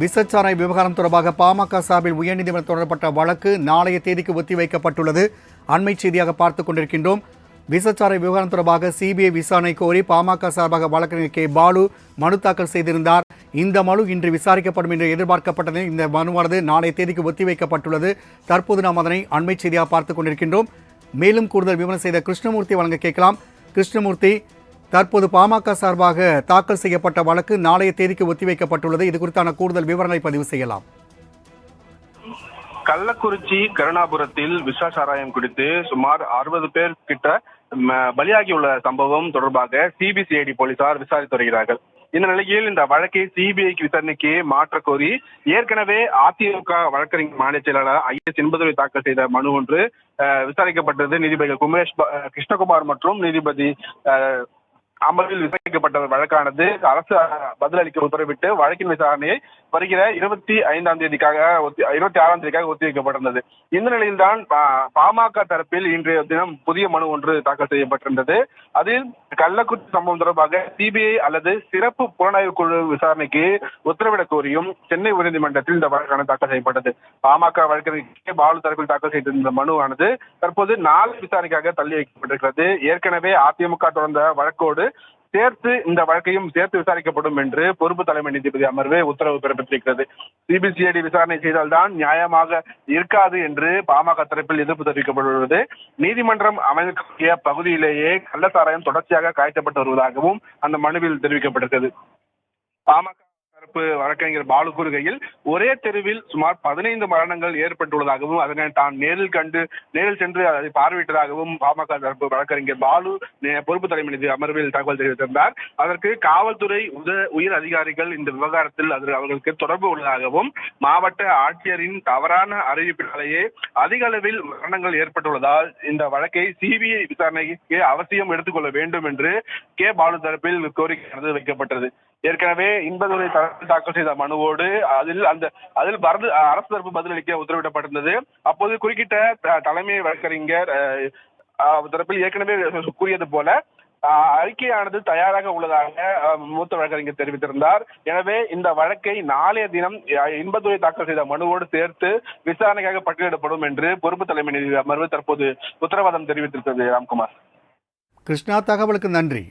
விசச்சாராய விவகாரம் தொடர்பாக பாமக சார்பில் உயர்நீதிமன்றம் தொடரப்பட்ட வழக்கு நாளைய தேதிக்கு ஒத்திவைக்கப்பட்டுள்ளது. அண்மை செய்தியாக பார்த்துக் கொண்டிருக்கின்றோம். விசச்சாராய விவகாரம் தொடர்பாக சிபிஐ விசாரணை கோரி பாமக சார்பாக வழக்கறிஞர் கே பாலு மனு தாக்கல் செய்திருந்தார். இந்த மனு இன்று விசாரிக்கப்படும் என்று எதிர்பார்க்கப்பட்டது. இந்த மனுவானது நாளைய தேதிக்கு ஒத்திவைக்கப்பட்டுள்ளது. தற்போது நாம் அதனை அண்மை செய்தியாக பார்த்துக் கொண்டிருக்கின்றோம். மேலும் கூடுதல் விவரம் செய்த கிருஷ்ணமூர்த்தி வழங்க கேட்கலாம். கிருஷ்ணமூர்த்தி, தற்போது பாமக சார்பாக தாக்கல் செய்யப்பட்ட வழக்கு நாளைய தேதிக்கு ஒத்திவைக்கப்பட்டுள்ளது. இது குறித்தான கூடுதல் விவரங்களை பதிவு செய்யலாம். கள்ளக்குறிச்சி கருணாபுரத்தில் விஷ சாராயம் குடித்து சுமார் 60 பேர் கிட்ட பலியாகியுள்ள சம்பவம் தொடர்பாக சிபிசிஐடி போலீசார் விசாரித்து வருகிறார்கள். இந்த நிலையில் இந்த வழக்கை சிபிஐக்கு விசாரணைக்கு மாற்ற கோரி ஏற்கனவே அதிமுக வழக்கறிஞர் மாநில செயலாளர் IS என்பதுரை தாக்கல் செய்த மனு ஒன்று விசாரிக்கப்பட்டது. நீதிபதிகள் குமரேஷ் கிருஷ்ணகுமார் மற்றும் நீதிபதி அமர்வில் விசாரிக்கப்பட்ட வழக்கானது அரசு பதிலளிக்க உத்தரவிட்டு வழக்கின் விசாரணையை வருகிற 26ஆம் தேதிக்காக ஒத்திவைக்கப்பட்டிருந்தது. இந்த நிலையில்தான் பாமக தரப்பில் இன்றைய தினம் புதிய மனு ஒன்று தாக்கல் செய்யப்பட்டிருந்தது. அதில் கள்ளக்குறிச்சி சம்பவம் தொடர்பாக சிபிஐ அல்லது சிறப்பு புலனாய்வு குழு விசாரணைக்கு உத்தரவிடக் கோரியும் சென்னை உயர்நீதிமன்றத்தில் இந்த வழக்கானது தாக்கல் செய்யப்பட்டது. பாமக வழக்கறிஞர் பாலு தரப்பில் தாக்கல் செய்திருந்த மனுவானது தற்போது நாளை விசாரணைக்காக தள்ளி வைக்கப்பட்டிருக்கிறது. ஏற்கனவே அதிமுக தொடர்ந்த வழக்கோடு சேர்த்து இந்த வழக்கையும் சேர்த்து விசாரிக்கப்படும் என்று பொறுப்பு தலைமை நீதிபதி அமர்வு உத்தரவு பிறப்பித்திருக்கிறது. சிபிசிஐடி விசாரணை செய்தால்தான் நியாயமாக இருக்காது என்று பாமக தரப்பில் எதிர்ப்பு தெரிவிக்கப்பட்டுள்ளது. நீதிமன்றம் அமைக்கக்கூடிய பகுதியிலேயே கள்ளச்சாராயம் தொடர்ச்சியாக காய்ச்சப்பட்டு வருவதாகவும் அந்த மனுவில் தெரிவிக்கப்பட்டிருக்கிறது. பாமக தரப்பு வழக்கறிஞர் பாலு கூறுகையில் ஒரே தெருவில் சுமார் 15 மரணங்கள் ஏற்பட்டுள்ளதாகவும் அதனை தான் நேரில் சென்று அதை பார்வையிட்டதாகவும் பாமக தரப்பு வழக்கறிஞர் பாலு பொறுப்பு தலைமை நீதி அமர்வில் தகவல் தெரிவித்திருந்தார். அதற்கு காவல்துறை உயர் அதிகாரிகள் இந்த விவகாரத்தில் அவர்களுக்கு தொடர்பு உள்ளதாகவும் மாவட்ட ஆட்சியரின் தவறான அறிவிப்பினாலேயே அதிக அளவில் மரணங்கள் ஏற்பட்டுள்ளதால் இந்த வழக்கை சிபிஐ விசாரணைக்கு அவசியம் எடுத்துக்கொள்ள வேண்டும் என்று கே பாலு தரப்பில் கோரிக்கை வைக்கப்பட்டது. ஏற்கனவே இன்பதுரை தாக்கல் செய்த மனுவோடு அதில் அரசு தரப்பு பதிலளிக்க உத்தரவிடப்பட்டிருந்தது. அப்போது குறுக்கிட்ட தலைமை வழக்கறிஞர் தரப்பில் ஏற்கனவே கூறியது போல அறிக்கையானது தயாராக உள்ளதாக மூத்த வழக்கறிஞர் தெரிவித்திருந்தார். எனவே இந்த வழக்கை நாளைய தினம் இன்பதுரை தாக்கல் செய்த மனுவோடு சேர்த்து விசாரணைக்காக பட்டியலிடப்படும் என்று பொறுப்பு தலைமை நீதி அமர்வு தற்போது உத்தரவாதம் தெரிவித்திருக்கிறது. ராம்குமார். கிருஷ்ணா, தகவலுக்கு நன்றி.